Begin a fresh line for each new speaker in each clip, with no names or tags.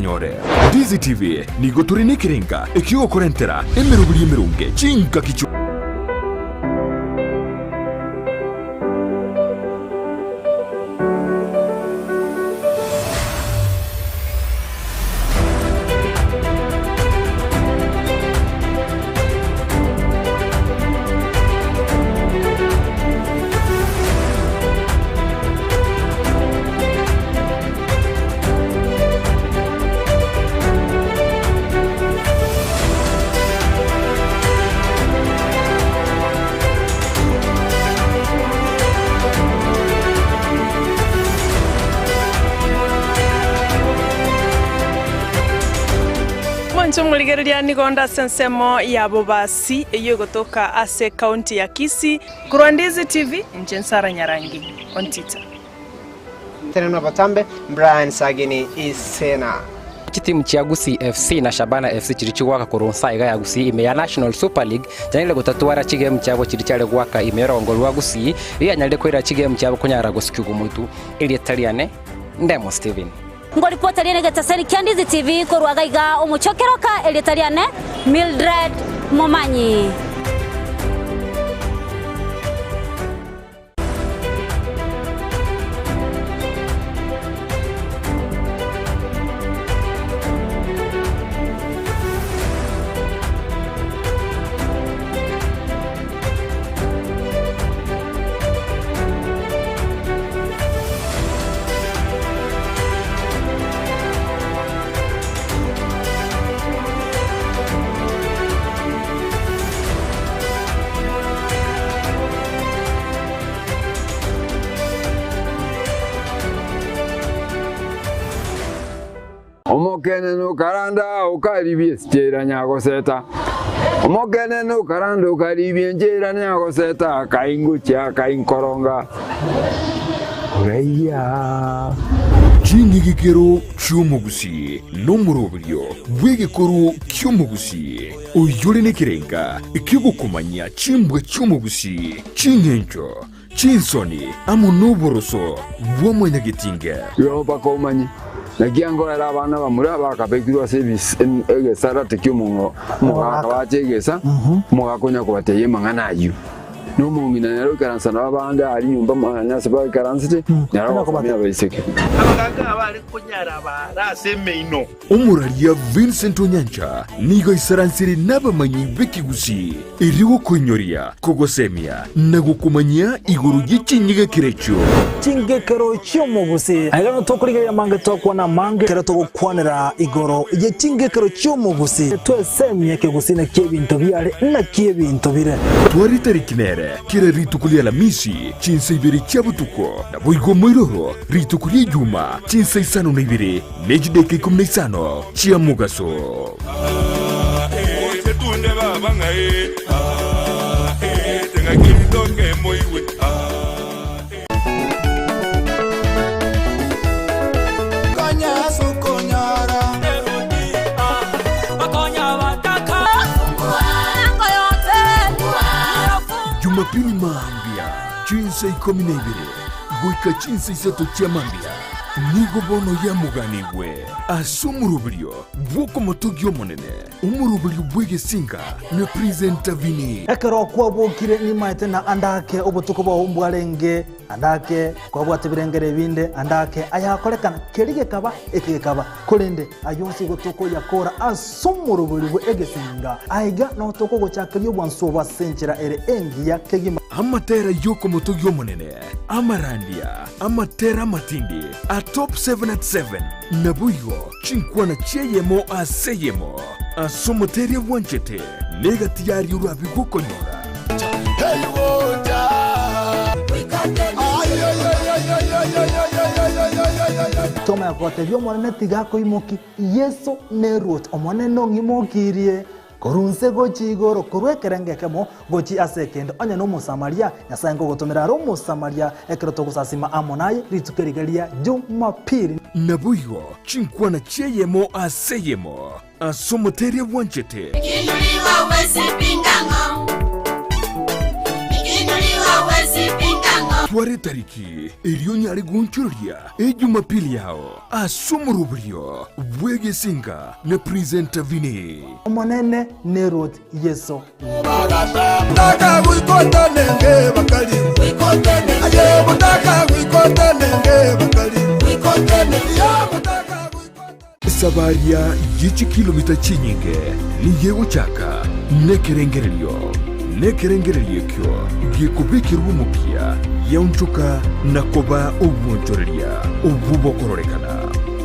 kinyore. Ndizi TV nigo turi nikirenga ikigo kurentera emerubiri emerunge chinka kichu.
Tumurigereria nigonda sensemo ya bobasi iyo gotoka ase county ya Kisii kurwa Ndizi TV njensara nyarangi ontita
tena batambe Brighton Sagini Isena
timu cha Gusii FC na Shabana FC chirichugwaka kurunsa iga ya Gusii ime ya National Super League janile gutatuara chigame cyabo chirichale gwaka imerongolwa Gusii iya nyalde kwira chigame cyabo kunyara gusikugo mutu ili Italiane ndemo Steven
ngo ripota rene gataseni Ndizi TV korwaga iga umuchokeroka ili Italiane Mildred Momanyi
Omokene no karanda ukaribie stera nyago seta. Omokene no karanda ukaribie njera nyago seta kaingucha kainkoronga. Oreya.
Chingigikero cyumugusi no murobyo bwegekoro cyumugusi uyore nekirenga ikigukumanya chimbwe cyumugusi chingencho chinsoni amunoboroso bwomwenyagitinga
yo bakomanyi nagiango era abana bamura bakabegirwa service egesara tekyumungo mugakabachegesa mugakonya kubateye manganayo no mungina nero karansa nabanga ari nyumba manyase ba karansite naro komya bayiseke
abaganga abari kunyara baraseme ino
umuralia Vincent Onyancha nigo isaransiri nabamanyi bekigusi iriwo konyoria kogosemia nagukumanya iguru y'ichinyiga kirecho
chingekero cyumugusi ayano tokuriga mange tokwana mange kera tokwanira igoro ye chingekero cyumugusi twesemye kegusi na kebinto byare na kebinto bire
twari tarikinere kira ritukulia la misi Chinsa Ibere chabutuko na boigo moiroro ritukulia Juma Chinsa Isano na Ibere nejideke kumna Isano chia mugaso
setunde babanga tenga kimitoke moiwe
Jumapili maambia Chinsa ikomina Ibere goika Chinsa Isato chia mambia nigo bono ya muganigwe asumurubrio bwoko motogyo monene umurubrio bwege singa na presenta vini
ekero kwa bokire ni maite na andake obutuko bwa umbwarenge andake kwa bwatibirengere binde andake ayakorekana kerige kaba ekekaba kolende ayonsi gotoko yakora asumurubrio bwe egesinga aiga no toko gochakiryo bwansoba senchera ere engiya kegima
amatera yoko motogyo monene amarandia amatera matindi top 7 at 7 nabuyo chinkwana cheyemo aseyemo asomoteria wanchete negatiari urabi gukonyora
toma ya kwatebyo mwana tigako imoki yeso nerot omone no ngimokirie korunse gochi igoro korwekerenge kemo gochi asekendo anya no musamaria nyasango gotomera ro musamaria ekero togusasima amonaye ritukerigeria Jumapili
nabuyo chinkwana cheyemo aseyemo asomoteria wanchete
ikinuliwa wezi pingango
tware tariki iriyo nyari gunchuria ejumapili yao asumurubrio bwege singa na presenter vini
Monene Nerod Yeso.
Sabaria yichi kilomita chinyinge ni yego chaka nekerengerelio kyo gikubikirwa umupia yaunchuka nakoba ubunchoreria ububokororeka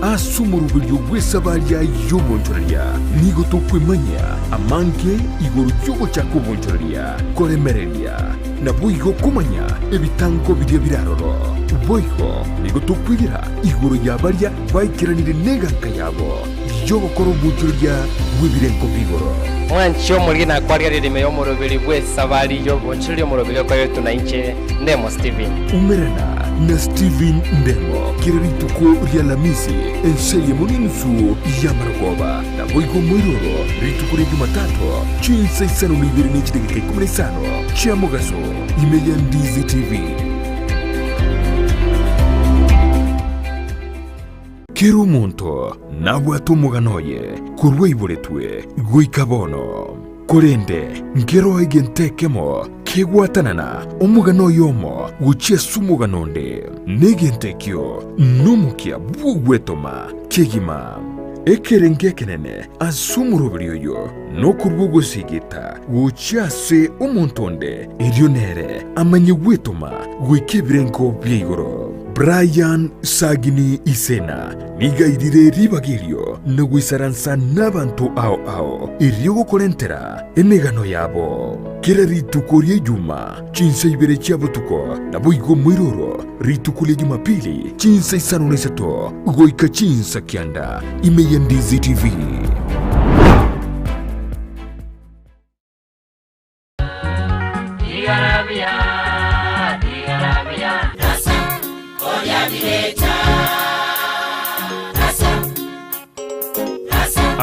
asumurubiryo bw'esabaria y'obunchoreria nigo tukwimanya amanke igoro y'ogo chako obunchoreria koremereria nabwo igo kumanya ebitango biria biraroro boigo nigo tukwigira igoro yabaria baikiranire neganka yabo y'obokoro obunchoreria bw'ebirenko bigoro
Mwancho mulina kwaria ririme yo murubiri bw'esabaria y'obunchoreria murubiri kwa yetu na inche Ndemo Steven
umerana na Steven Ndemo kirarituko rya Lamisi enseye muninsu ya Maragoba na boigo mwiroro rituko rya Jumatatu Chinsa Isano ni Ibere n'ikidegeke 15 cya Mugaso Amayia Ndizi TV Kero monto nabwato muganoye kurwe iboretwe guikabono Korende ngero egentekemo kegwatanana omugano yomo guchia sumuganonde negentekyo numukia bugwetoma kegima ekerenge kenene asumurubiryo no kurbugo sigita guchia se umontonde erionere amanye gwetoma gwikebirenko byigoro Brighton Sagini Isena nigairire ribagirio nugwisaransa n'abantu ao iryogo kolentera emegano yabo kera ritukorie juma Chinsa Ibere cyabutuko naboigo mwiroro ritukulie Jumapili Chinsa Isano nesato goika Chinsa Kianda Amayia Ndizi TV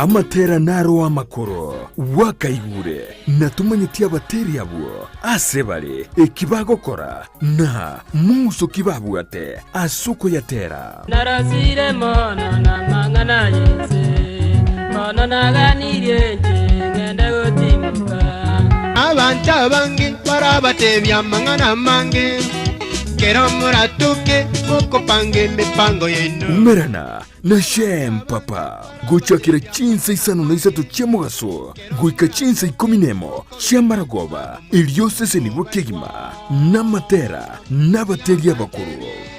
Amatera naro amakoro wakaigure natumanyiti abateri abo asebale ekibagokora na muso kibabuate asuko yatera
narasire mono na mangana yese mono naganire ngende gotimuka
abantu abange barabatebya mangana mange kero muratuke mukopange mipango yenu
umerana na shem papa gochakira Chinsa Isano na isato cya Mugaso goika Chinsa 10 cya Maragoba iryose nibwo kegima n'amatera n'abateri abakuru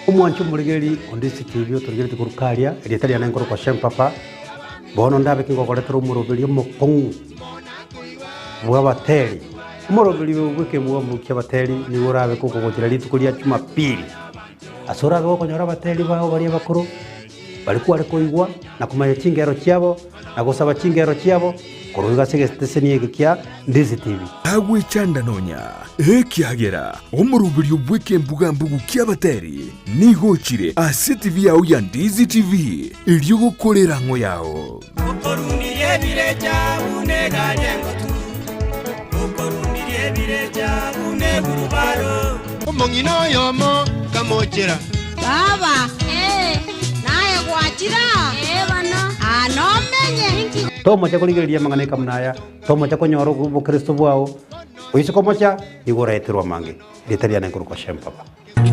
umwancho muligeri ondisi TV turigeri tukurukalia eritali anankoro kwa shem papa bono ndabe kingokoletero umurobiri mukong bw'abateri umurobiri bw'ike mukiabateri ni urabe kuko gogira litukulia Jumapili asorabe okonyora abateri baho bari abakuru balikuwa arikoigwa na kumanya chingero cyabo na gusaba chingero cyabo kuruga stegesteseni kya Ndizi TV
agwe chanda nonya ekyagera omurubiri bweke mbugambugu kyabateri nigochire ACTV yawo ya Ndizi TV iriyo gukorera ngo yawo
ukorundiye bireja uneganye ngotu ukorundiye bireja unegurubaro
umongino yomo kamojera
baba wajira bana anomenye
tomo cha kuligeria mangane kamnaya tomo cha konyoro ku Kristo bwao uyisiko mocha igoreterwa mange litariana nkuru kwa shem papa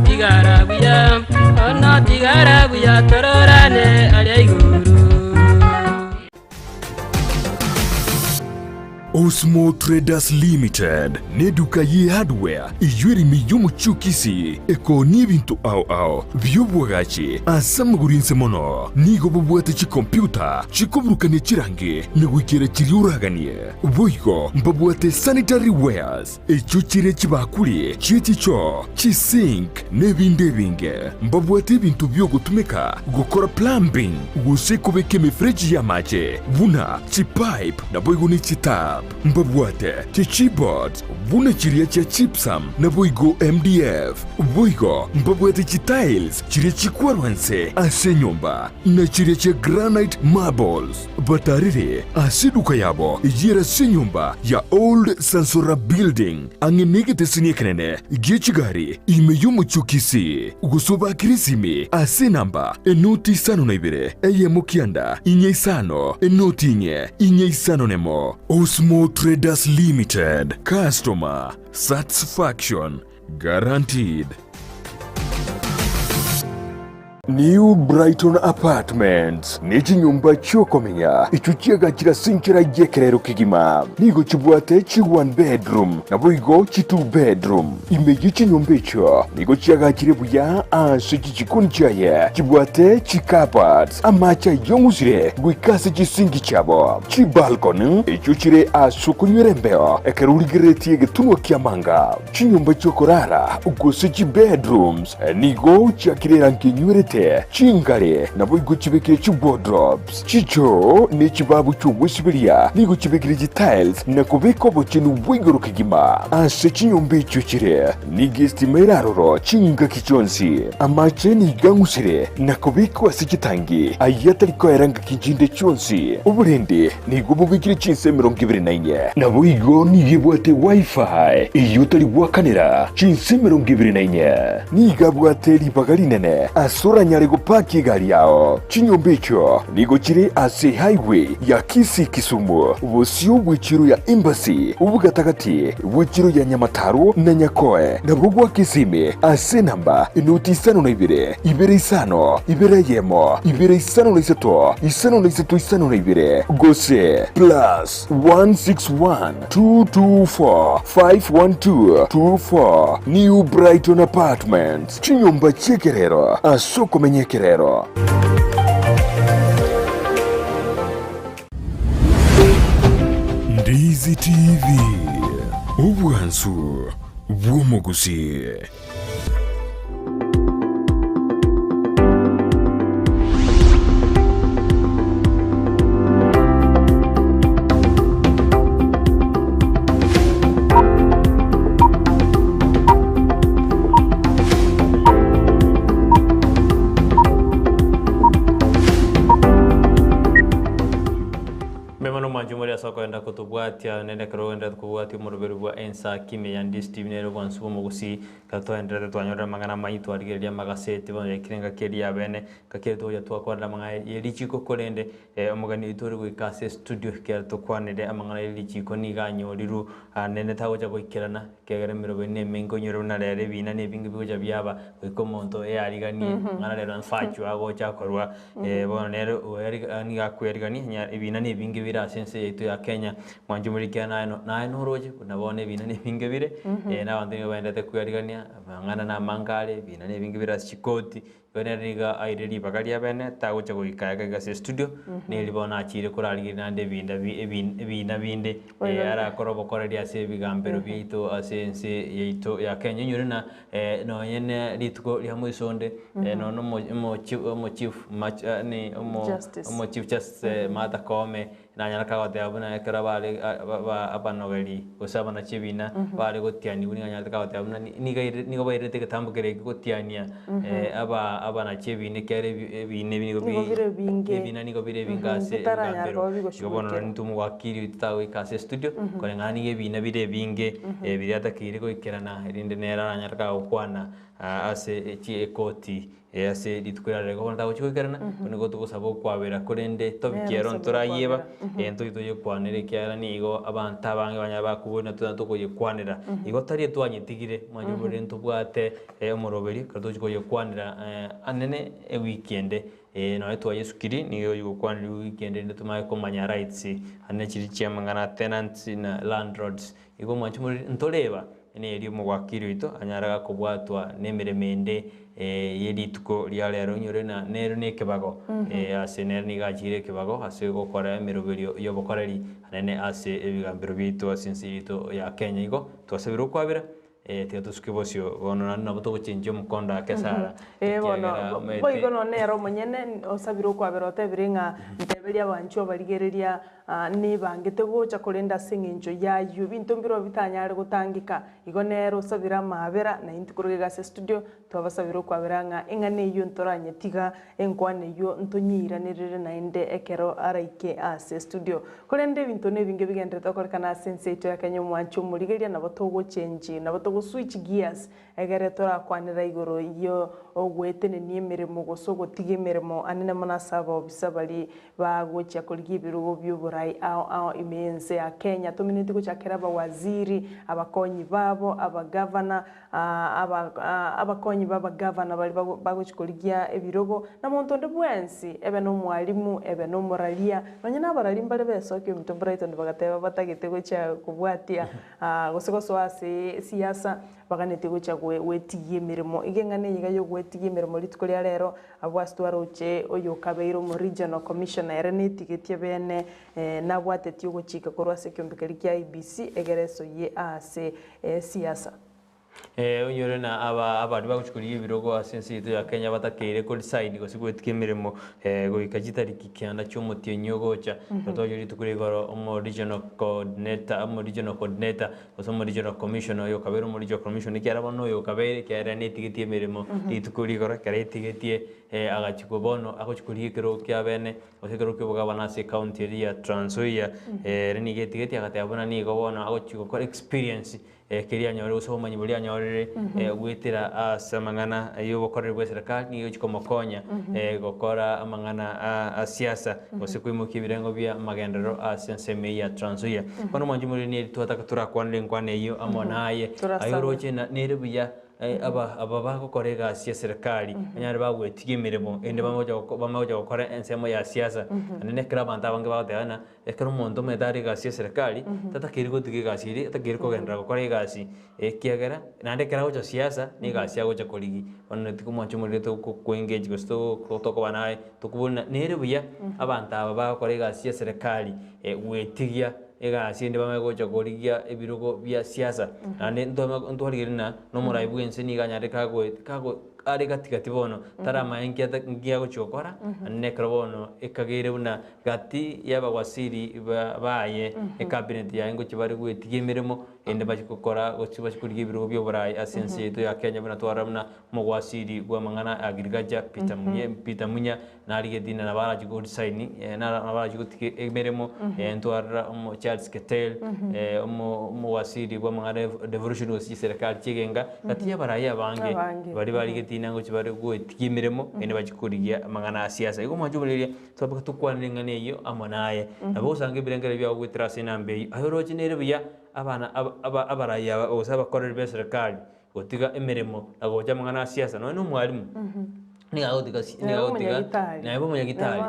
tigarabuya ona tigarabuya tororane alayiguru
Osmo Traders Limited neduka ye hardware ijwiri miyumu chukisi eko nibintu ao byubwagachi asamugurinse mono nigo bubwate chi computer chikobrukane chirange negwikira chiriuraganie boigo mbabwate sanitary wares echuchire chibakuri chichicho chisink nebinde binge mbabwate bintu byo gutumika gukora plumbing gusekobeke mefreji ya mache buna chipipe na boigo ni chita mbabwate cha Chibot buna chiria cha Chipsam na boigo MDF boigo mbabwate cha Tiles chiria chikwarwanse ase nyumba na chiria cha Granite Marbles batarire ase duka yabo ijira se nyumba ya Old Sansora Building angenege tesini kenene gichigari imeyumu chukisi gusoba kirisimi ase namba enoti sano na ibere eye mukianda inye isano enoti inye isano nemo Osmo Traders Limited customer satisfaction guaranteed. New Brighton Apartments niki nyumba chokomenya ichuchiaga chira sinchira yekerero kigima nigo chibwate chi 1 bedroom na boigo chi 2 bedroom imegichi nyumba icho nigo chiaga chire buya ase chichikuni chaye chibwate chi carpets amacha yongusire gwikase chisingi chabo chi balcony ichuchire asukunyerembeo ekeruligireti getunwa kiamanga chi nyumba chokorara ugose chi bedrooms nigo chakirera nkinywerete chingare na boigo chibekire chi wardrobes chicho ni chibabu chubwisibiria nigo chibekire chi tiles na kubiko bochinu boigo rukigima ase chinyumba icho chire ni gestimera roro chinga kichonsi amache ni gangusire na kubiko ase chitangi ayatari ko eranga kinjinde chonsi uburende nigo bubikire chinse 29 na boigo ni yebwate wifi iyo tari bwakanira chinse 29 ni gabwate libagari nene asura nyare gupaki gari yao chinyumba icho nigo chiri ase highway ya Kisii Kisumu busio bw'ichiro ya Embassy ubugatagati bw'ichiro ya Nyamataru na Nyakoe na bugwa Kisime ase namba inoti isano na ibere isano ibere yemo ibere isano na isano na ibere gose plus 161 224 512 New Brighton Apartments chinyumba chekerero asoko menyekerero. Ndizi TV ubwansu bw'omugusi.
Soko enda kutubwatia nende kero enda kubwatia murubero bwa ensa kime ya Ndizi TV nero gwansubo mugusi kato enda twanyora mangana mayitu arigeria magasete bone kirenga keria bene kaketo ya twakwanda manga yelichiko kolende omugani itore gwikase studio kera tokwanire amangana yelichiko niganyoriru nene tawo ja goikerana kegere mirobe ne mengo nyoro na rere bina ne bingi bigoja byaba ikomonto yarigani ngana rero nfachu ago cyakorwa bone nero ni gakwirigani ibina ne bingi bira sense yitu ya Kenya mwanjumurikiana naino roje kunabone bina ne bingi bire n'abandi baendete kuyarigania ngana na mangale bina ne bingi bira chikoti beneriga aireri bagaria bene tago chago ikaga gase studio ne libona achire kurarigi nande binda binde ara korobo korari ase bigambero bito ase ense yito ya Kenya nyurina no yene lituko lyamuisonde no mo chief match ni mo chief just mata kome na nyara kagote abuna ekara bale abanogeri osaba na chibina bale gotiani buni nyara kagote abuna ni go bayirete ketambukere gotiania abana chebine kere bine bine nigo bire bingase ngambero yobono ntumu wakiri tawe kase studio kore ngani ge bine binge biriata kire ko ikerana rinde nera nyara kagokwana ase chi ekoti ase ditkurare ko ntago chikerana nigo tugosabo kwabera korende tobikiero ntorayeba ento itoye kwanere kyara nigo abanta bange banyaba kubona tukoye kwanira igo tari twanyitigire mwanyo bore ntubwate omoroberi kato chikoye kwanira anene weekend no eto yesukiri niyo yuko kwanira weekend ndutumaye komanya rights anene chiri chiamangana tenants na landlords igo mwancho ntoreba ene eri mugwakiro ito anyaraga kubwatwa nemeremende yedituko lyalero nyore na nero nekebago ase nero nigachire kebago ase gokora emeroberio yobokoreri anene ase ebigambiro bito asinsito ya Kenya igo twasabiro kwabira teatuskibosio bono na boto gochenje mukonda kesara
bono boigo no nero munyene osabiro kwabira otebiringa nteberia bancho barigereria ni bangite gocha kurenda sing'enjo yayo bintu mbiro bitanyare gutangika igo nero sabira mabera na inti kuruga se studio twabasabira kwabiranga ingane iyo ntoranye tiga enkwane iyo ntonyiranirire na inde ekero araike ase studio kurende bintu ne binge bigendete korikana sense ito yakenyo mwancho murigeria na batogo change na batogo switch gears egere tora kwanira igoro iyo ogwetene ni emirimo gosogo tige emirimo anene munasaba obisabali bagocha kurigi birugo by'uburai ao imense ya Kenya tuminiti guchakera abawaziri abakonyi babo abagavana abakonyi baba gavana bali bagochikurigia ebirogo na muntu ndi bwensi ebe no mwalimu ebe no moralia nonyina abarali mbale besoke muntu Brighton bagateba batagete gocha kubwatia gosogoso ase siasa baganete gocha wetigie mirimo igengane yiga yo wetigie mirimo litukuri rero abwastwara uche oyo kabeiro mu regional commissioner erenetigetie bene na bwateti ugochika korwase kyombekeri kya IBC egereso ye ase siasa
unyore na abari baguchukuriye ibirogo asense ito ya Kenya batakere ko decide go sigwetike mirimo go ikajitariki kyanda cy'umutiyo nyogocha totoyo litukuri goro mu regional coordinator oso regional commissioner yo kabero mu regional commissioner kyara bano yo kabere kyara netigetie mirimo litukuri goro kyara etigetie agachiko bono agochukuriye kero kya bene osekero kyo bugabana se county ya Trans Nzoia reni getigetie agatabona ni go bono agochiko ko experience keria nyore usoma nyibulia nyore gwitira asamangana yo bokorere bwa serikali niyo chikomokonya gokora amangana a siasa osekwimuka ibirengo bya magendero asenseme ya Trans Nzoia kono manje muri ni twataka turakwanire nkwane iyo amonaye ayoroche na nerebuya aba bagokorega sia serikali anyare bagwetiga imirimo ende bamoja gukora ensemo ya siasa nene kira banta bange bagatana ekero umuntu medari ga sia serikali tatakiri gutiga gasiri tatakiri kogendera gukora igasi kiagera nande kira gocha siasa ni gasi agocha koligi ono tikumoncho muri to ku engage gosto to ko banaye tukubona nere buya abanta aba bagokorega sia serikali wetigia egasi ende bamegocha korigia ebirugo bya siasa ande ntoligirina no muraibu ense ni ganyare kago ari gatigati bono tarama engia gochokora ne krobono ekagere buna gati yaba wasiri baye e cabinet ya ngo kibari gwetiye mirimo ende bakikora gochibashikuriye birugo byo burayi asense to ya Kenya buna twaramna mu wasiri gwa mangana agriculture Peter Munya nari gedina na baraji go design na baraji go tike mirimo ntwara mu Charles Ketel mu wasiri gwa mangana devolution osi serikali kigenga gati yabarayi abange bari getina ngo kibari gwetiye mirimo ende bakikuriye mangana siasa igo majubuliye twabaka tukwanire ngane iyo amonaye nabo usange birengere bya gwitira sinambe ayoroje nere biya abana abaraya osaba korere be serikali gotiga emirimo agoja mangana siasa no mwalimu nigago nabo munyagitari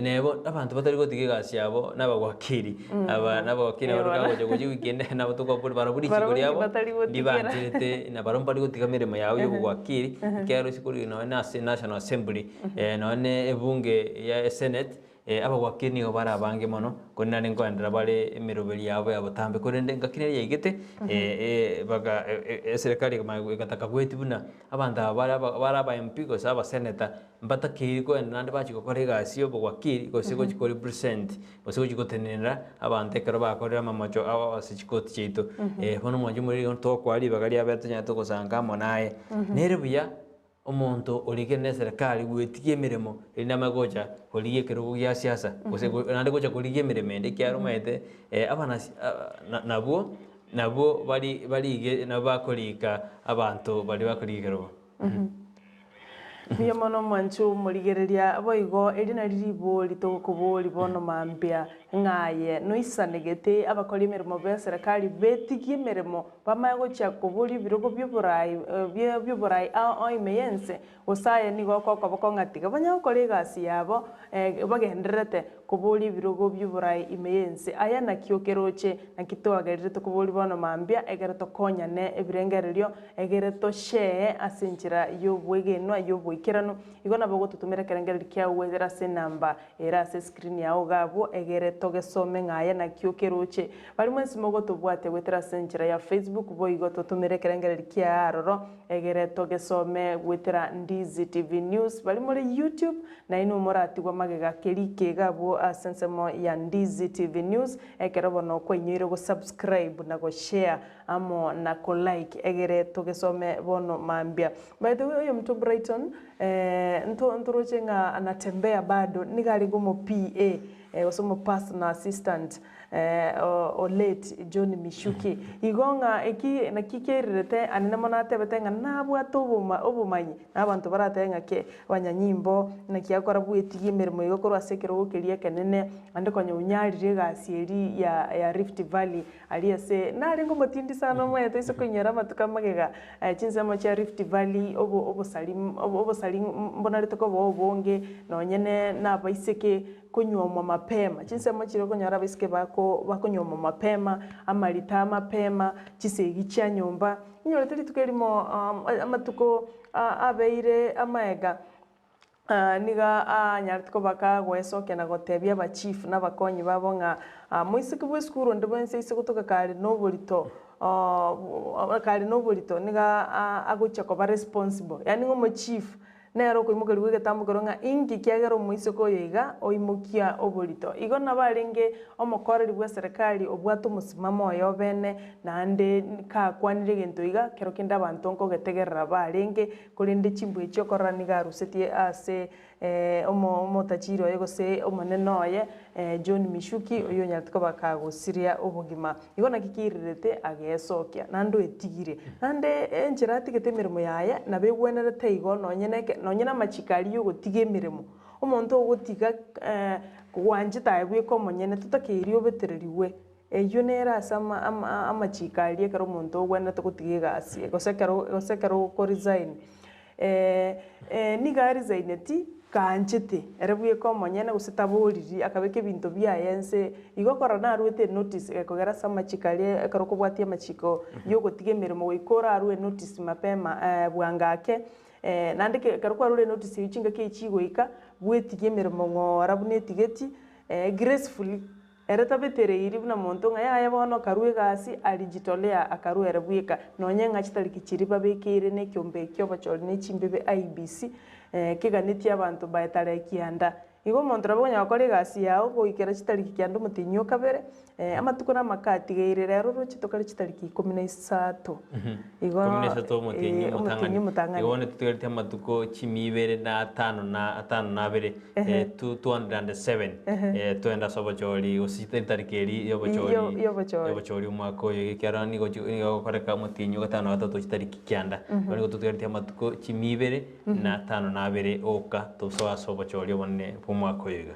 nebo abantu batari gotige gasi yabo nabagwakiri nabagwakiri barugago goje weekend nabo tukopuri baraburi kigori yabo dibantirete na barompa gotiga mirimo yawe yo gwakiri kyaro sikuri no na National Assembly none ebunge ya Senate abagwakiri niho barabange mono konna nengo andra bale emirobeli yabo yabotambe korende ngakire yegete baga serikali kama gataka gwetibuna abanda baraba MP ko saba senator mbata kiri ko nande bachiko korega siyo bogwakiri ko siko chikori present osiko chikotenera abante karo bakorera mamacho aba asichikoti chito hono mwanju muri to kwali bagali abetanya to kosanga monaye nerebuya omuntu oligene serikali gwetiye mirimo ina magoja oliye kerugo ya siasa ose nande gocha kuliye miremende kyarumete abana nabo bali nabakolika abantu bali bakolikero
Biya mono manchu murigereria boigo erina riribo litokuboli bono mambia ngaye no isanegete abakora imirimo be serikali betigie imirimo bamago cya kubuli birogo by'uburayi aho imeyense usaye nigo koko bakongatiga banyakora igasi yabo bagenderete kubuli birogo by'uburayi imeyense aya nakiokeroche nakitoagerire to kubuli bono mambia egereto konyane ebirengererio egereto share asinjira yobwegenwa yobwikirano igona bago tutumira kerengeri kya wezera se namba era se screen yawo gabo egereto gesome ngaya nakiokeroche bali mwensi mogo tubwate wetera senjira ya Facebook boigo tutumire kerengeri kya roro egereto gesome wetera Ndizi TV News bali muri YouTube na ino moratigwa magega kelike gabo abo asensemo ya Ndizi TV News ekero bono kwenyire go subscribe na go share amo na ko like egere tugesome bono mambia. By the way, huyo mtu Brighton ntoroche nga anatembea bado nigali gomo PA osomo personal assistant o late John Mishuki igonga eki na kikerete anene monate betenga nabwa tobuma obumanyi abantu baratenga ke banyanyimbo na kiakora bwetigie mirimo igokorwa sekero gokeria kenene ande konye unyarire gasieri ya Rift Valley aliase nari ngo motindi sana mwe to isokunyera matuka magega chinsemo cha Rift Valley obo salim mbona ritoko bonge nonyene na baiseke kunyoma mapema chinsemo chiro kunyara bisike bakunyoma mapema amalita mapema chisegi cha nyumba nyorete tukerimo amatuko abeire amaega niga nyartiko baka gwesoke na gotebia ba chief na bakonyi babo nga muisike bweskuru ndibwense isikutoka kali nobolito niga aguchako ba responsible yani ngo chief nero kuimukeri gwegetambukero nga ingi kiagero muisoko yiga oimukia obolito igo nabarenge omokoreri bwa serikali obwato musimamo oyo bene nande ka kwanire gento iga kero kinda abantu nko getegerera barenge kurinde chimbu echo koraniga rusetie ase omo tachiro yego se omoneno ye John Mishuki oyo nyatiko bakagusiria obugima igo nakikirirete agesokia nando etigire nande enjerati getemirimo yaye nabegwenerete igo nonyena machikali yo gotige mirimo omonto ogotiga kwanje taibwe ko monyene tutakerio betereriwe eyo nera sama amachikali ekero omonto ogwena togotige gasi gosekero ko resign niga resigneti kanchete erebwe ko monyene gusitaboriri akabeke bintu byayense igokora narwete notice ekogera sama chikali ekero kubwatia machiko yo gotige mirimo goikora arwe notice mapema bwangake nandike karukwa rule notice yichinga ke chigoika bwetige mirimo ngora bunetigeti gracefully ereta betere iri buna monto nga ya bono karwe gasi alijitolea akaruere bwika nonyenga chitariki chiriba bekire ne kyombe kyo bacholi ne chimbebe IBC keganeti abantu baetare kianda igo monto rabonya bakore gasi yao goikera chitariki kyando mutinyo kabere amatuko na makati geire rero ruchitokari chitariki 13
igo 13 mutinyo mutangani igo ne tutegerite amatuko chimibere na 5 na bere 207 twenda sobacholi usite tarikeri yobocholi umwako yekerani go koreka mutinyo gatano gatatu chitariki kyanda bari tutegerite amatuko chimibere na 5 na bere oka tusoa sobacholi bonne mwako yiga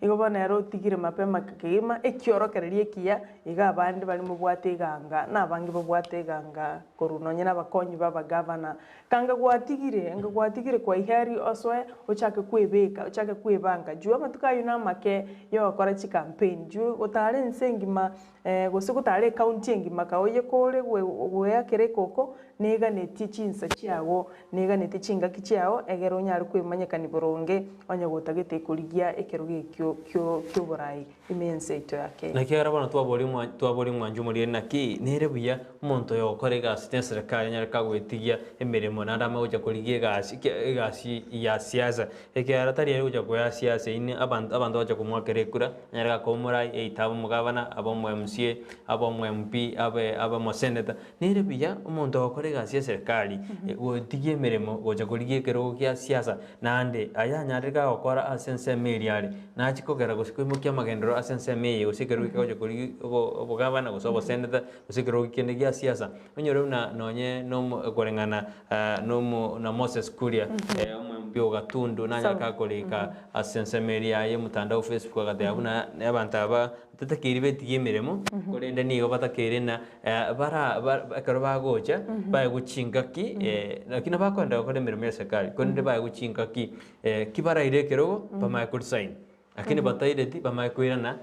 igo bonero tigire mapema kigima ekiorokererie kia iga abandi bali mu bwateganga nabangi bo bwateganga korunonye nabakonyi baba governor kanga gwatigire kwa ihari oswe ochake kwebeka ochake kwebanga jua matuka yuna make yo akora chi campaign jua utare nsengima gosukutare county ngima kaoye kore we akere koko nega neti chinsa chiawo nega neti chinga kichiawo egero nyari kwemanyekani boronge onye gotagete kurigia ekeruge kyo borai imense ito yake na kiara bana twabori mwanju muri naki nere buya umuntu yo korega assistance serikali nyari kagwetigia emirimo nanda magoja kurigie gasi ya siasa ekiara tari yari uja kwa siasa ine abantu baje kumwakere kura nyari gakomura eitabo mugabana abo mu MCA abo mu MP abo mu senator nere buya umuntu yo korega serikali gotigie emirimo goja kurigie kero kya siasa nande aya nyari gakora asense miliari na chikogera gusikwimukia magendero asense meyi usigeruke koje kuri obugabana gusobo senator usigeruke kende gya siasa onyoro na nonye no gorengana no na Moses Kuria omwembio gatundu nanya kakoleka asense media ye mutandao Facebook agate abuna abantu aba tutakiri betiye miremo korende nigo batakere na bara karoba gocha baye guchingaki lakini bakwenda gukora mirimo ya serikali konde baye guchingaki kibara irekero pama kursain lakini bataireti pama kuirana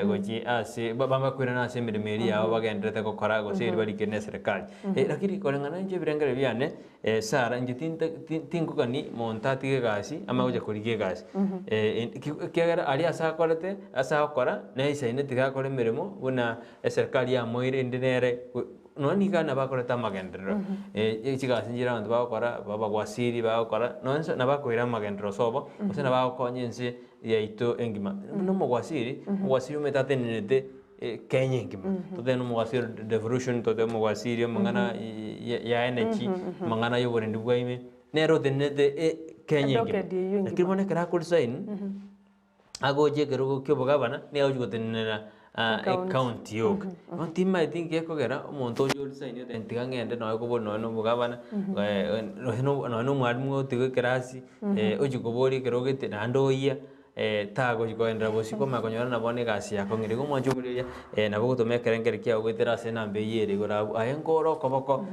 goji ase baba kwirana ase miremeri yao bagendete gukora gose bari kene serikali lakini korengana nje birengere byane sara nje tinkugani montatige gasi ama goja kurigie gasi kigera ali asakorete asakora na isaine tigakore miremo buna serikali ya moire ndinere noni kana bakoreta magendero ikigasinjira abantu bakora baba gwasiri bakora nonse nabakwira magendero sobo ose nabakonyense yaito engima no mogwasiri mogwasiri umetatenete Kenya engima tote no mogwasiri devolution tote mogwasiri mangana ya energy mangana yo borendi bwaime nero tenete Kenya engima lakini mone kara kulsain agoje kero kyo bogabana ne aujo tenena county yok county I think ekogera omonto yorisaini otentiga ngende no kubona no bogabana no mwarimu otigo kirasi oji kubori kero gete nandoia tago jikoendera bosiko makonyora nabone gasi yako ngiri go mwanjumuria nabo gutomekera ngere kya gwetera se nambe yere gora ayengoro koboko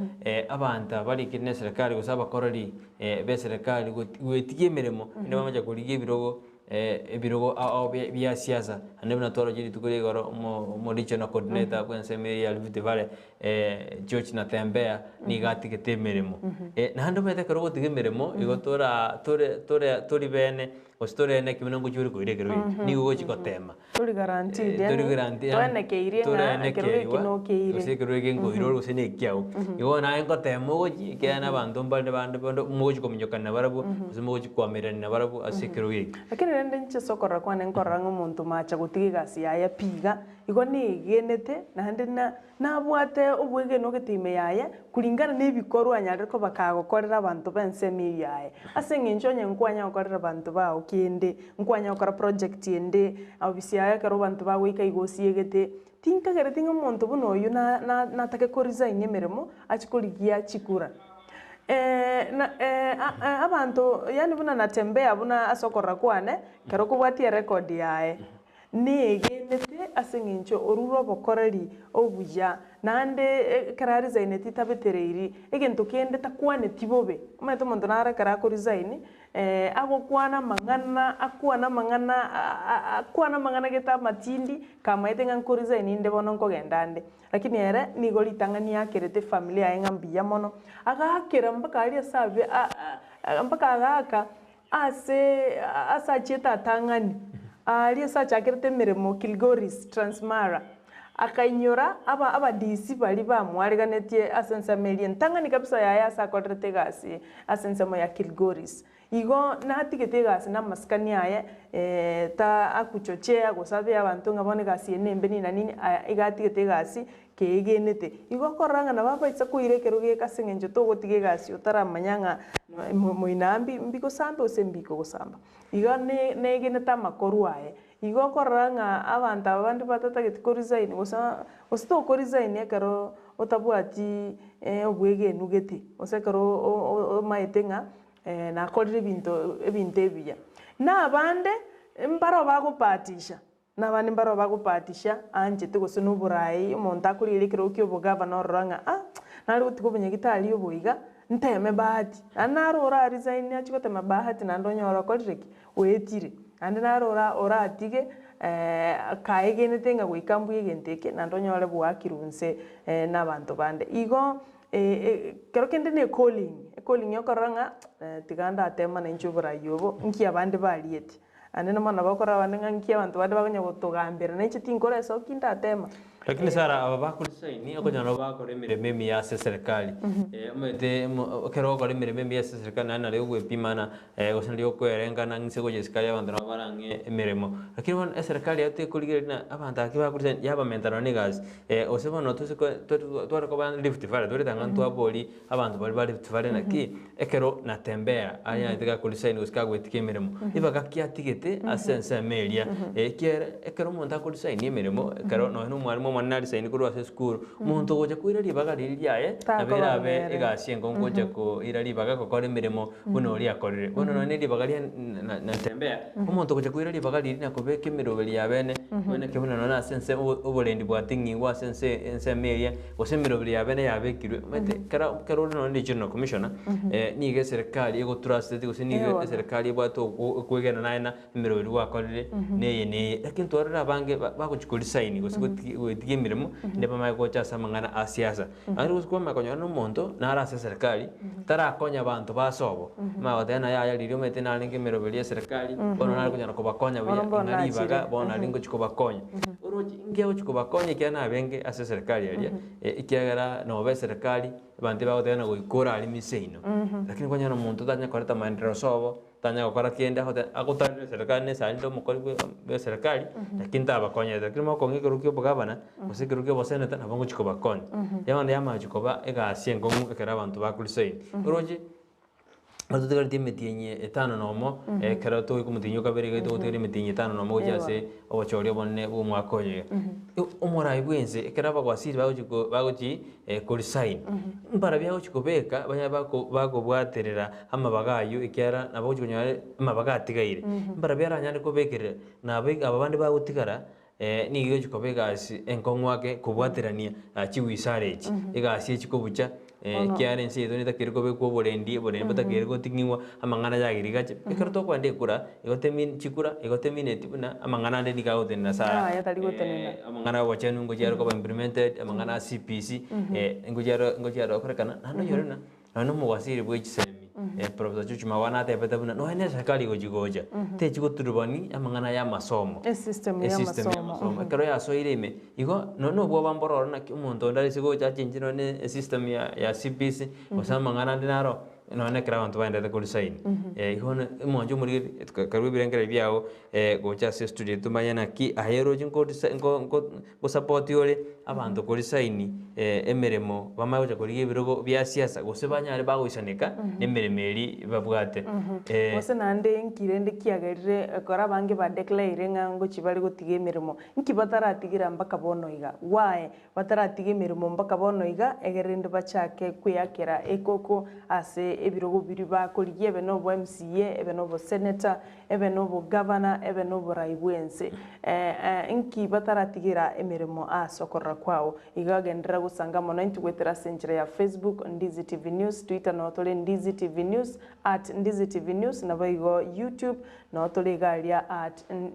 abanta bari kirne serikali gusaba korori be serikali gwetigie mirimo ine bamaja kurigie birogo ebirogo bya siasa ane na toro jiri tukuri goro mo regional coordinator kwense meri alvite vale George na tembea ni gati kete mirimo na hando mete karo gotige mirimo igotora tori bene ostore ne kimino ngujuri ko irekero ni go chiko tema
tori guarantee tone keire na kero kino keire
ose kero gengo iroro sene kyao igo na enko temo goji kana bando mbalde bando moji kominyokana barabu ose moji kwamerana barabu ase kero yeki
lakini rende nche sokora kwane nkoranga umuntu macha gutigi gasi yaya piga igo ni genete na hande na bwate obwege no getime yaye kulingana nebikorwa anyare ko bakagokorera abantu bensemi yaye ase nginjonye nkwanya gokorera abantu bao kende nkwanya gokora project yende abisi yaye karo abantu bago ikaigosi yegete tinka gere tinga umuntu buno yu na take ko resign emeremo achikoligia chikura abantu yani buna natembea buna asokora kwane kero kubwatia record yae ni genete asengincho oruro bokoreri obuya nande karari zaineti tabetereiri egento kende takwane tibobe umeto muntu nara kara ko resign ago kwana mangana akwana mangana geta matindi kama etenga ko resign inde bono ko gendande lakini ere ni goli tangani yakerete familia engambiya mono agakera mpaka ali sabe mpaka agaka asa cheta tangani ali asa chakerte meremo Kilgoris Transmara akainyora aba DC bali ba mwariganetie asensa melien tangani kabisa ya asa kodrete gasi asensa mo ya Kilgoris igo na tikete gasi na maskani aye ta akuchochea gosabe abantu ngabone gasi enembe ni na nini igatikete gasi kegenete igo koranga na baba itsa kuirekero ge kasengenjo to gotige gasi utara manyanga moinambi mbiko sambe osembiko gosamba igo ne geneta makoru aye igo koranga abantu abandi batata getikorizaini osito korizaini ekero otabwati obwege nugete osekero maetenga na korire ebintu ebiya na abande mbaro bagupatisha nabandi mbaro bagupatisha anje tegose n'uburayi umuntu akurirekero kyo bugava noranga nari utikubonye gitali ubuiga nteme bahati anarora resign achikotema bahati nandonyora korireki wetire ande narora oratige kaegenete nga gwikambu yegenteke nandonyore bwakirunse n'abantu bande igo kero kende ne calling yokoranga tiganda atema na inchubura yobo nki abandi baliete ande no mana bakora abandi nki abantu bade bagonya gutugambira n'iki tinkora so kinda atema
lakini sara ababakulisaini akonyana bakore mirememi ya serikali umete kero bakore mirememi ya serikali nana leo gwepimana gosandi okwerengana ngisego jesikali abantu nabarange emiremo lakini wan serikali yate kuligirina abantu akibakulisaini yaba mentano nigas oseba no twara ko ban lift vale dore tangantu aboli abantu bali lift vale naki ekero natembea aya ndika kulisaini usikagwe tikemiremo ibaga kiatigete asense melia ekero monta kulisaini emiremo kero no mwarimu manari saini kurwa se school muntu goje kuira libaga liriaye nabera abe igasi engongo je ko ira libaga ko kore miremo buno ri akorire buno no ne libaga li natembea umuntu goje kuira libaga liri nakobe kemiro beli abene bone ke buno na sense obolendi bwatingi wa sense ense meya osemiro beli abene yabe kirwe mete karo no ndi chino commissioner ni ge serikali ego trust de gose ni ge serikali bwato kwegena naina miro beli wa korire ne lakini torera bange bakuchikuri saini gose tigemiremo ndeba maiko cha samangana asiasa ari usko makonyo no monto na ara serikali tara konya abantu basobo maotena ya lirio mete na linge merobelia serikali bono na kunya ko bakonya bya ngari baga bono lingo chiko bakonya uroji nge chiko bakonya kiana benge ase serikali alia ikiagara no be serikali bante baotena go ikora ali miseino lakini konya no monto tanya koreta maendeleo sobo tanya gukora kienda hote agutari serikali ne sandi mukori be serikali lakini tabakonya lakini mokonge kurukio bugabana usikirukio boseneta nabongo chikoba kon yamana yama chikoba egasie ngongu ekera abantu bakulisaini uroje Atutegari timetienye etano nomo kera to ikumutinyo kabere gaito utegari metinye etano nomo ujase obachori bonne umwakoye umurai bwenze ekera bagwasiri baguchi kurisain mbara byago chikobeka banya bako bwaterera amabagayo ekera nabo chunyare amabagatigaire mbara byaranyane kobekerera nabe ababandi bagutigara ni gigo chikobeka enkongwake kubwaterania chiwisarechi egasi chikobucha kiare nsi doni ta kirko be ko borendi bata kirko tingiwa amangana ya girigache ikarto kwa ndekura igotemin chikura igotemine tipuna amangana ndi ka otena sa amangana wachenu ngojaro ko implemented amangana CPC ngojaro korekana nano yorena nano muwasiri bwechisemi professor Chuchuma wana tepeta buna no ene sakali gojigoja te chiko turubani amangana ya masomo
system ya masomo
kero ya so ireme igo no bwo bamboro na umuntu ndari sigo cha chinjino ne system ya CPC osama ngana ndinaro no ne kra wantu baende ko design igo monjo muri karu birengere byao gocha se studio tumayana ki ahero jinko go support yore abantu ko design emeremo bamayo cha koriye birogo bya siasa gosebanyare bagoisaneka nemeremeri babwate
bose nande nkirende kiagarire kora bange ba declare ngango chibari gotige emeremo nkibataratigira mpaka bonoiga wae bataratige emeremo mpaka bonoiga egerende bachake kuyakera ekoko ase ebirogo biri bakoriye ebe no bo MCA ebe no bo senator ebe no bo governor ebe no bo raibwense nkibataratigira emeremo asokora kwao igagendera gusanga mono ntugwetera senjira ya Facebook Ndizi TV News, Twitter no tole Ndizi TV News @Ndizi TV News na baigo YouTube no tole galia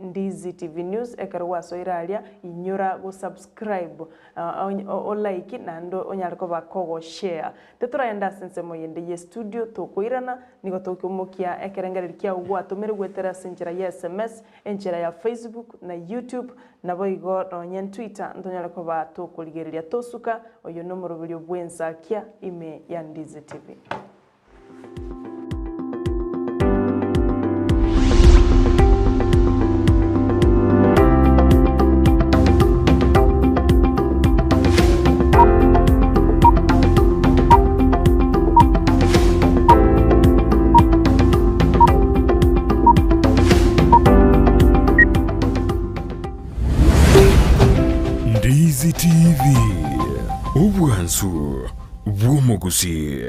@Ndizi TV News ekarwa so iralia inyura go subscribe o like nando onyarko bakogo share tetura enda sense moyende ye studio to koirana nigo tokumokia ekerengererkia ugwa tumere gwetera senjira ya SMS enjira ya Facebook na YouTube na baigo no nyen Twitter ndonyarko ba to kuligereria tosuka oyo no murubiri bwensakia ime ya Ndizi TV.
Ndizi TV ubwansu bw'omugusi.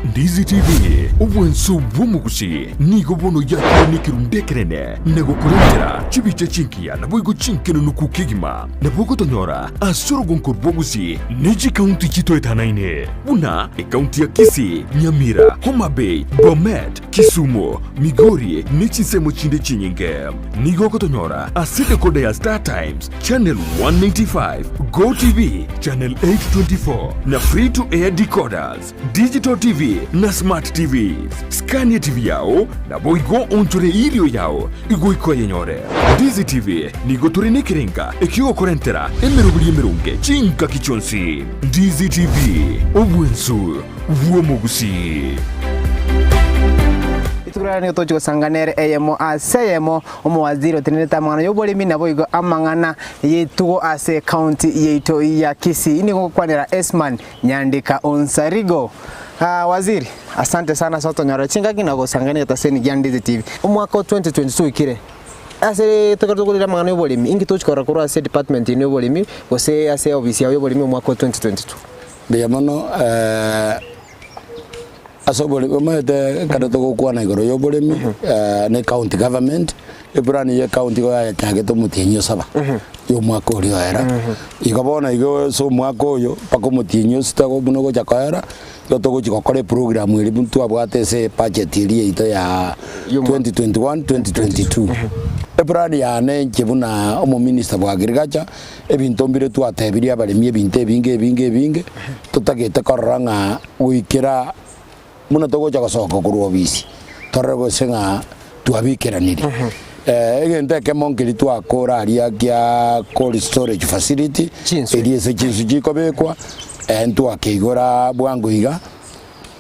Ndizi TV ubwansu bw'omugusi nigo bono yakirunikiru ndekerene nego kurendera chibicha chinkia na boigo chinkeno nukukigima na bogo tonyora asoro gonkor bogusi neji county chito etanaine buna county ya Kisii, Nyamira, Homa Bay, Bomet, Kisumu, Migori nechi semo chinde chinyinge nigo kotonyora asite kode ya Star Times channel 195 Go TV channel 824 na free to air decoders digital TV na smart TV Scania TV yao na boigo ontore ilio yao igo iko yenyore Ndizi TV nigo turine kirenga ekigo korentera emerunge chinka kichonsi Ndizi TV obwensu bw'omugusi.
Iturani tocho sanganere eyemo aseyemo omwaziro teneta mwana yobolimi nabo igo amangana yetugo ase county yeito ya Kisii ini kwanera Esman Nyandika Onsarigo. Waziri, asante sana soto nyoro chinga kinago sangane taseni Ndizi TV. Omwaka 2022 ikire. Ase tokartokolira mangana yobolimi ingi tochikora kora ase department ni yobolimi ose ase office ya yobolimi omwaka 2022.
Beyamono asobole omete kadato kokwana igoro yobolimi ne county government ebrani ye county ya change to mutinyo saba yo mwako ri era igabona igo so mwako yo pako mutinyo sitago buno go chakara yo to go chikokore program iri buntu abwate se budget iri ito ya 2021 2022 ebrani ya ne chebuna omo minister bwa agriculture ebintombire tu atebiria balemi ebinte binge tutagete koranga uikira muna togo chaka soko kuru obisi torrego senga tuabikeraniri egente ke monkiri tu akora aria kia cold storage facility eri ese chinsu chikobekwa ntu akeigora bwangu iga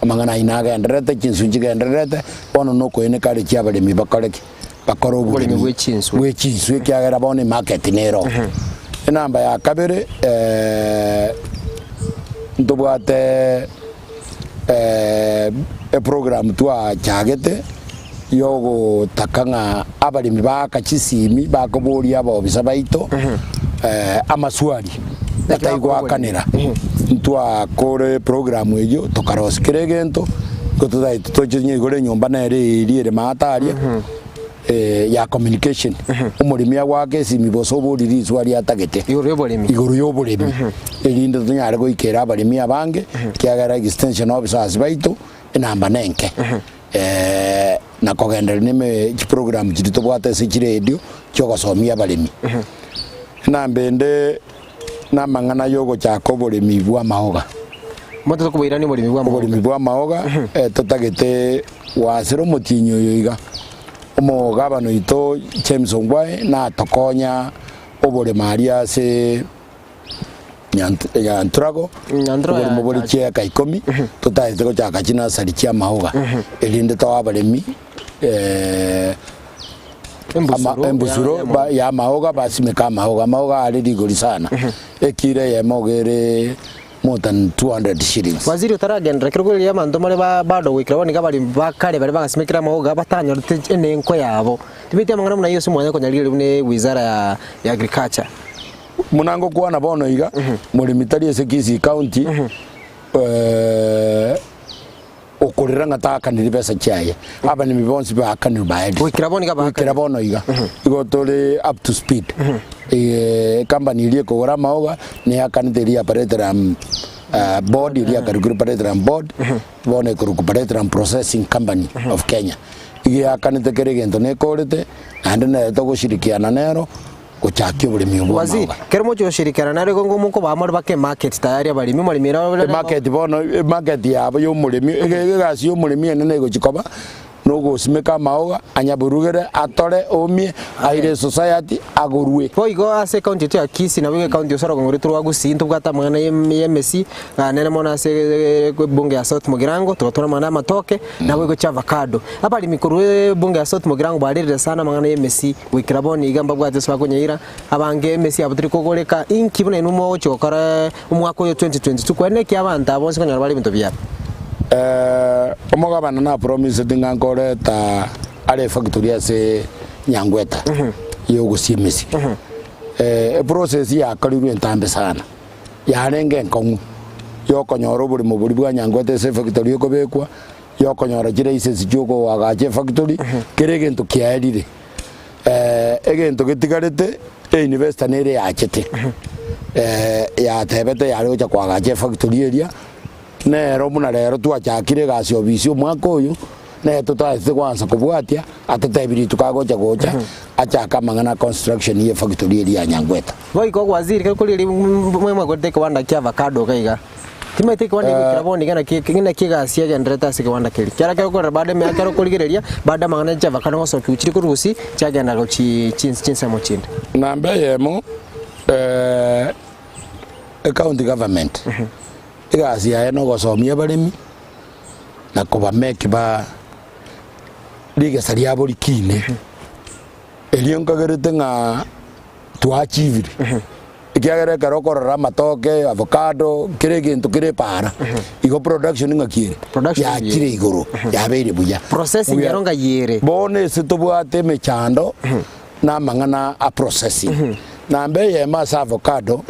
amangana inaga enderete chinsunji genderete bono no ko ene kare chia balemi bakoreki bakoro
uburimi bw'echinsu
bw'echinsu ekiagera bono market nero enamba ya kabere ndobwate program twa chagete yogo takanga abalimi bakachisimi bakoboria abobisa baito amaswali ataigwakanira ntwa kore program eyo tokarosikire gento gotuthai tutocinye igore nyumba nere iriere mataria ya communication umurimi agwake simi boso boriri swali atagete iguru yoburimi erinde tunyare goikera abalimi abange kiagera extension officers baito enamba nenke na kogendera nime program kirito bwate sekiredio cyogosomia abalimi nambende namangana yogo cyako burimi bwa mahoga
moto kubira ni burimi
bwa mahoga tutagete wasero mutinyo yoiga umugabano ito James Ongwae na tokonya obore maria se nyantrago obore mobore cheka ikomi tutahite ko chaka china sari chia mahoga elinde tawa balemi embusuro ya mahoga basimeka mahoga ali digori sana ekire ya mogere more than 200 shillings.
Waziri utaragendera kiruguru ya mando mare bado wikira boni gabali bakare bari bagasimikira mahoga batanya rutene enko yabo tibite amangana muna yose mwanya konyalire bune wizara ya agriculture
munango kwana bono iga muri mitari ese kisi county okorera ngataka ni pesa chaye aba ni mibonsi ba kanira baedi
wikira boni gaba
wikira bono iga igo tole up to speed company ile kogora maoga ni akaniteria operator board ile akaruguru operator board bone operator processing company of Kenya ige akanitekere gento ne korete ande na to gushirikiana nero kuchakio buri miyo
wazi kermo cyo shirikana nare gongo muko bamara bake market tayari abari mi marimira
market bono market yabo yo murimi egasi yo murimi ene go chikoba no go simeka maoga anyaburugere atore omie aire society agorwe
poigo ase county to akisi na wige county osoro ngori turwa gusinto bwata mwana yemesi nene mona ase bunge ya South Mugirango tutora mwana matoke na wige cha avocado abali mikuru bunge ya South Mugirango barire sana mwana yemesi wikiraboni igamba bwate swa kunyaira abange yemesi abutri kogoreka inkibona inumo chokara umwaka yo 2022 kwene ki abanta bonse konyara bali bintu bya
omogabana na promise dingankore ta ale factory ase nyangweta yo gusimisi process ya kaliru entambe sana ya renge nkongu yo konyoro buri mu buri bwa nyangweta ase factory yo kobekwa yo konyoro jire ise sijugo wagaje factory kerege nto kiarire egento getigarete investor nere yachete ya tebete ya rocha kwagaje factory area nero muna rero twachakire gasi obisio mwaka uyu ne tutaise kwanza kubwatia atatebiri tukagocha gocha achaka mangana construction ye factory ya Nyangweta
boiko waziri kuri mwe gote kwanda kya avocado kaiga timete kwanda kiraboni kana kingina kigasi ya ndreta sikawanda kili kyara kero baada me akaro kuligereria baada mangana cha avocado ngoso kuchiri kurusi chagenda go chinsa mochinda
nambe yemo county government igasi ya no gosomia barimi na kuba meki ba liga saria bori kine elion kagerete nga tuachiviri ikiagere karokorora matoke avocado kirege ntukire para igo production nga kire ya kire iguru ya bere buya
processing yaronga yere
bone situbwate mechando na mangana a processing na mbe ye mas avocado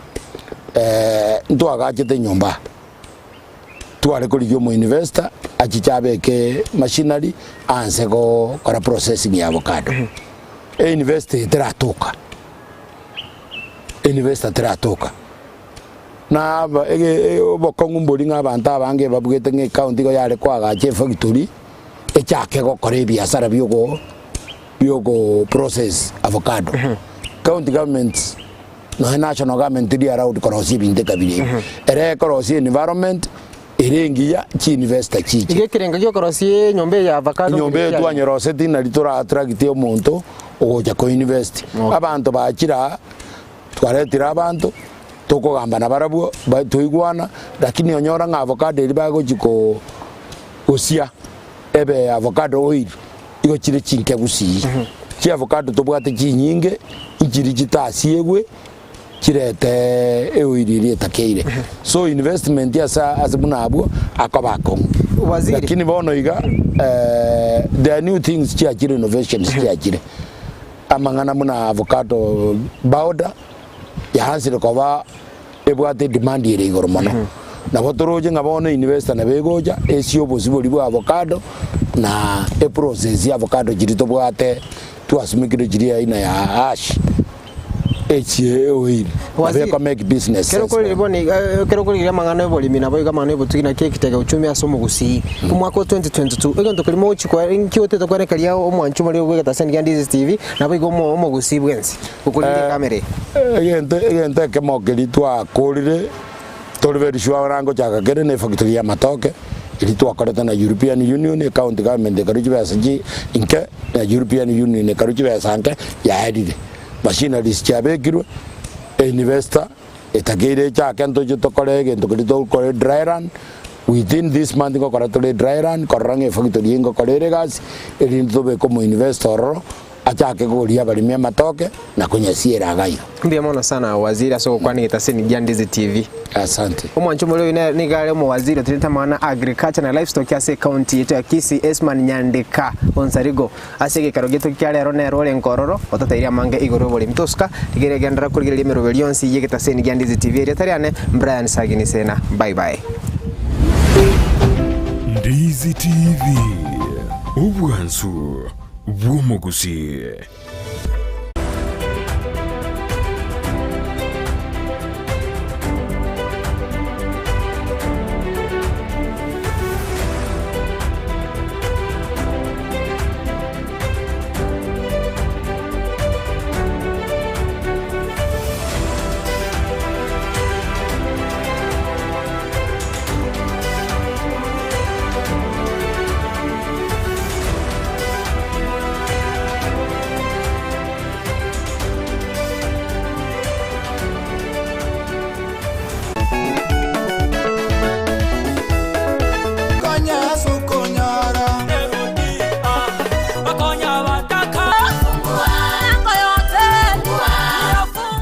ndo agachete nyumba tuare kuri mu investor achichabe ke machinery anse go kora processing ya avocado investor teratoka na bokongu mbori ng'abanta abange babugete nge county go yare kwaga che factory echake go kore biashara byogo process avocado county government no national government dia around korosi binde kabiri ere korosi environment irengiya chi investor chi
ige kirenga gyo korosi nyombe ya avocado
nyombe twanyerose tina litora attract omuntu ogoja ko invest abantu bakira twaretira abantu tokogamba na barabu tuigwana lakini onyora nga avocado iri bago chiko usia ebe avocado oil igo chire chinke gusi chi avocado to bwate chi nyinge injiri chitasiegwe chirete oil iri takeire so investment ya sa azbuna abu akabako
waziri
lakini bono iga there are new things chi achire innovations chi achire amangana muna avocado bauda ya hansire koba ebwate demand iri igoro mono na botoroje ngabona investor na begoja esio possible bwa avocado na e process ya avocado jirito bwate tuasumikiro jiri aina ya ash oil waziri make business
kero ko ri mangano bolimi na boiga mangano botukina ke kitega uchumi asomo gusi ku mwaka 2022 egento kulimo uchikwa nkyote to kware kali yao omwanchu muri bwega taseni ya Ndizi TV na boiga omo gusi bwensi ukulinde kamera
egento ke mokeri twa kolire tolveri shwa rango chaka kere ne factory ya matoke ili twakoreta na European Union county government karuji basaji inke na European Union karuji basanke ya edide machineries chabekirwe investor etagire chake ntoje tokorege ntokorito kore dry run within this month ko koratole dry run korange factory ngo korere gas ili ntobe como investor achake kuria barimia matoke na kunyesiera gayo
mbia mono sana waziri asoko kwani gitaseni ya Ndizi TV
asante
omwanchu mulio ni gale mu waziri tinita mana agriculture na livestock ase county yetu ya Kisii Esman Nyandika onsarigo ase gikarogeto kyalero ne role nkororo otatairia mange igoro bole mitoska tigere gendera kurigeria mero yonsi yegitaseni ya Ndizi TV retariane Brian Sagini sena bye bye
Ndizi TV ubwansu bw'umuguzi.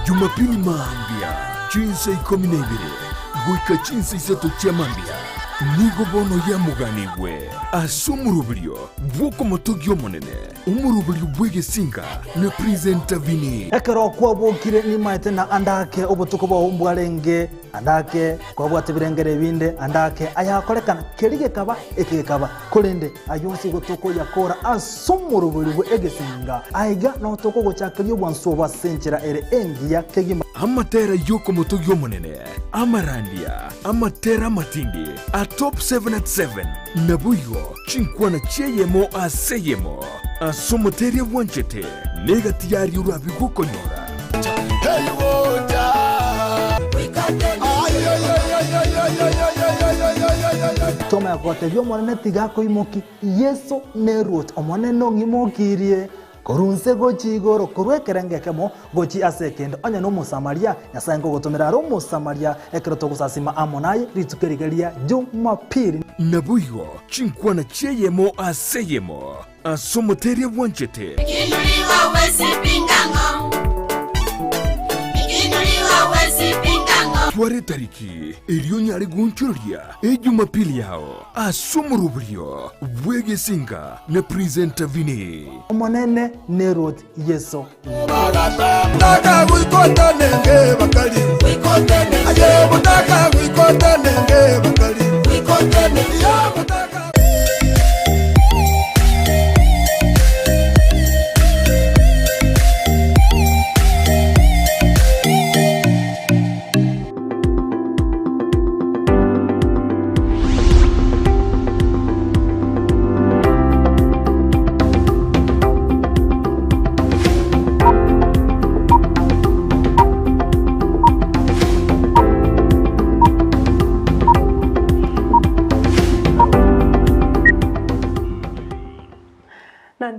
Jumapili Mambia Chinsa Ibere Goika Chinsa Isano Mambia Nigo bono ya muganigwe asumurubilyo bwoko motogyo monene umurubilyo bwege singa ne presenta vini
ekero kwa bokire ni maite na andake obutuko bwa umbwarenge andake kwa bwate birengere binde andake ayakorekana kerige kaba ekekaba kolende ayonsi gotoko yakora asumurubilyo egesinga aiga no toko gochakiryo bwanso basenchera ere engiya kegima
amatera yoko motogyo monene amarandia amatera matindi top 7 at 7 nabuyo chinkwana cheyemo aseyemo asomoteria wanchete negatiyari urabi gukonyora
toma yakote vyo mwanene tigako imoki yeso nerot omwane nongi mokirie korunse gochi igoro korwekerenge kemo gochi asekendo anya no musamaria nyasango gotomera ro musamaria ekero togusasima amonaye ritukerigeria Jumapili
nabuyo chinkwana cheyemo aseyemo asomoteria wanchete
Ikinuliwa wesi pingango
tware tariki elioni ari gunchuria Jumapili yao asumurubilyo bwege singa na presenta vini
omonene nerot yeso
Mutaka wikota nenge bakali Aye mutaka wikota nenge bakali Ya mutaka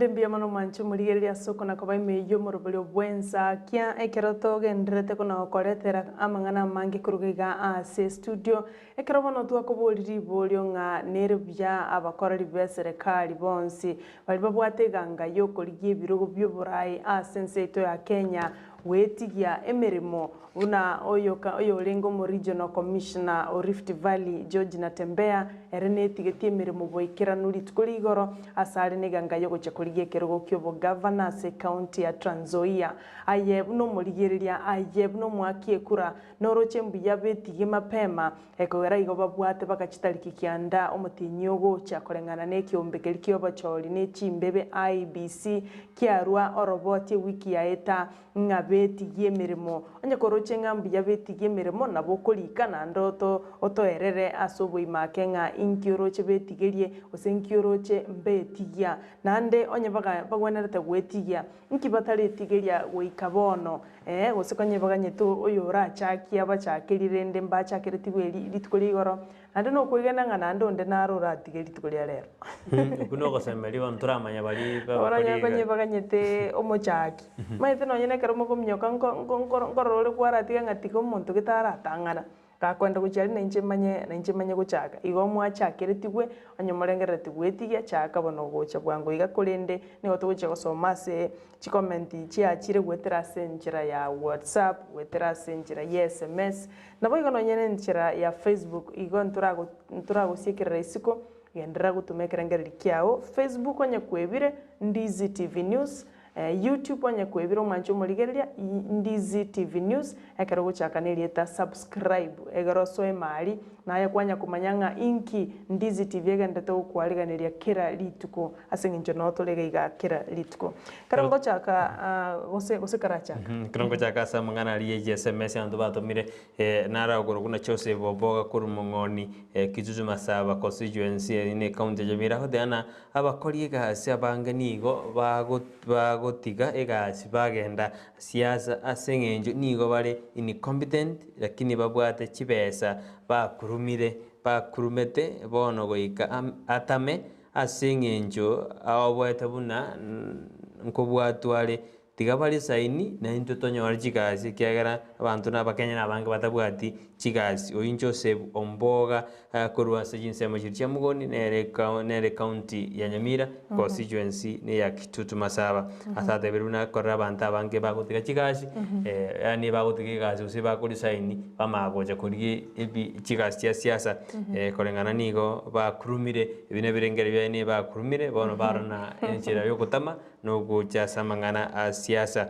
nande mbia mano mancho murigeria soko na koba imeyo morobelio bwensa kia ekeroto gendrete kuna okoretera amangana mangi kurugiga ase studio ekerobo no twa koboliri bolio nga nerebya abakorari be serikali bonsi bali babwate ganga yokorigie birogo byoburai asenseito ya Kenya wetigia emerimo una oyo lengo mo regional commissioner o Rift Valley George Natembea ereneti getie emerimo boikera nuri tukuri igoro asare neganga yo gocha kurigie kerogo kyobo governor se county ya Trans Nzoia aye no murigereria aye no mwakie kura noroche mbuya betige mapema ekogera igo babwate bakachitariki kianda omutinyogo cha korengana nekiombe kyobo chori ne chimbebe IBC kiarwa oroboti wiki ya eta ngabeti yemeremo anya koroche ngambi ya beti yemeremo nabo kurikana ndoto otoerere asoboi makenga inkyoroche betigerie osenkyoroche mbetigia nande onye bagwenerete gwetigia nkibatari tigeria goikabono gosekonye baganyeto oyo rachakia bachakirire nde mbachakireti gweri litukuri igoro ande no kwigena ngana ndonde narora tigeri tukuri rero
kuno gosemeriwa nturamanya bari
oranya baganyete omochaki maite no nyene kero mokomnyoka ngorore kwara tiga ngatiko omonto gitara tangana gakwenda guchari na inche manye guchaka igo mwachakire tigwe anyomorengere tigwe tigia chaka bono gocha bwango iga kurende ni otugocha gosoma se chikomenti chiachire gwetera senjira ya WhatsApp gwetera senjira ya SMS nabo igo no nyene nchira ya Facebook igo nturago siekera isiko gendera gutumekera ngeri kiao Facebook onye kwebire Ndizi TV News YouTube onye kwebiro mancho murigereria Ndizi TV News ekero guchaka nerieta subscribe egero soe mali naye kwanya kumanyanga inki Ndizi TV egendete ukwariganeria kira lituko asenginjo no tolega iga kira lituko karongo chaka gose karachaka
karongo chaka samangana liye SMS andu batomire nara goro kuna chose boboga kurumongoni kijuju masaba constituency ne county jamira hodana abakoriega hasi abanganigo bagotiga egasi bagenda siasa asengenjo nigo bari incompetent lakini babwate chibesa bakurumete bono goika atame asengenjo awabwate buna nkobwatware tiga bari saini na into tonyora chigasi kiagera abantu n'abakenya n'abange batabwati chigasi oyincho se omboga kurwa se jinsemo chircha mugoni nere county ya Nyamira constituency ne ya Kitutu Masaba asate beruna korra abantu abange bagotiga chigasi yani bagotiga gasi use bakuri saini bamagoja kuri ebi chigasi ya siasa korengana nigo bakurumire ibine birengere byane bakurumire bono barana enchira yo kutama no gocha samangana siasa